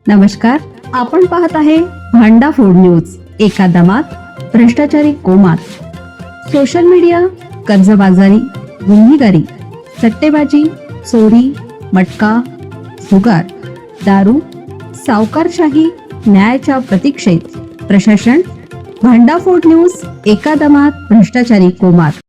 नमस्कार, आपण पाहत आहे भांडा फोड न्यूज. एका दमात भ्रष्टाचारी कोमात. सोशल मीडिया, कर्जबाजारी, गुन्हेगारी, सट्टेबाजी, चोरी, मटका, जुगार, दारू, सावकारशाही, न्यायाच्या प्रतीक्षेत प्रशासन. भांडाफोड न्यूज. एका दमात भ्रष्टाचारी कोमात.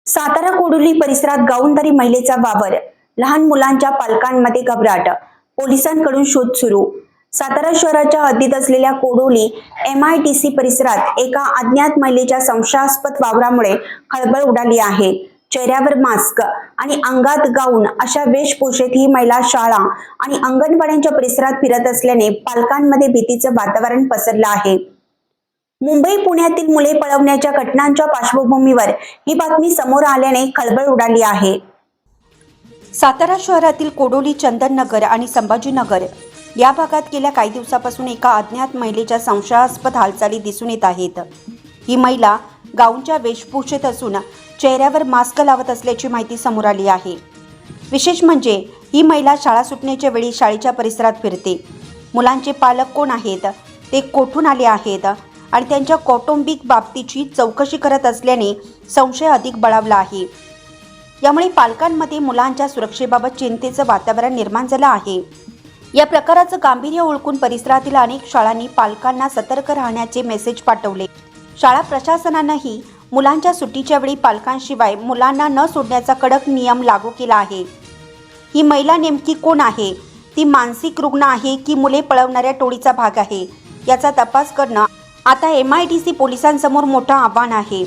सातारा कोडोली परिसरात गावंढारी महिलेचा वावर, लहान मुलांच्या पालकांमध्ये घबराट, पोलिसांकडून शोध सुरू. सातारा शहराच्या हद्दीत असलेल्या कोडोली MIDC परिसरात एका अज्ञात महिलेच्या संशयास्पद वावरामुळे खळबळ उडाली आहे. चेहऱ्यावर मास्क आणि अंगात गाऊन अशा वेशभूषेत ही महिला शाळा आणि अंगणवाड्यांच्या परिसरात फिरत असल्याने पालकांमध्ये भीतीचं वातावरण पसरलं आहे. मुंबई पुण्यातील मुले पळवण्याच्या घटनांच्या पार्श्वभूमीवर ही बातमी समोर आल्याने खळबळ उडाली आहे. सातारा शहरातील कोडोली, चंदननगर आणि संभाजीनगर या भागात गेल्या काही दिवसापासून एका अज्ञात महिलेच्या संशयास्पद हालचाली दिसून येत आहेत. ही महिला गाऊनच्या वेशभूषेत असून चेहऱ्यावर मास्क लावत असल्याची माहिती समोर आली आहे. विशेष म्हणजे ही महिला शाळा सुटण्याच्या वेळी शाळेच्या परिसरात फिरते. मुलांचे पालक कोण आहेत, ते कोठून आले आहेत आणि त्यांच्या कौटुंबिक बाबतीची चौकशी करत असल्याने संशय अधिक बळावला आहे. यामुळे पालकांमध्ये मुलांच्या सुरक्षेबाबत चिंतेचं वातावरण निर्माण झालं आहे. या प्रकाराचं गांभीर्य ओळखून परिसरातील अनेक शाळांनी पालकांना सतर्क राहण्याचे मेसेज पाठवले. शाळा प्रशासनानंही मुलांच्या सुट्टीच्या वेळी पालकांशिवाय मुलांना न सोडण्याचा कडक नियम लागू केला आहे. ही महिला नेमकी कोण आहे, ती मानसिक रुग्ण आहे की मुले पळवणाऱ्या टोळीचा भाग आहे, याचा तपास करणं आता MIDC पोलिसांसमोर मोठं आव्हान आहे.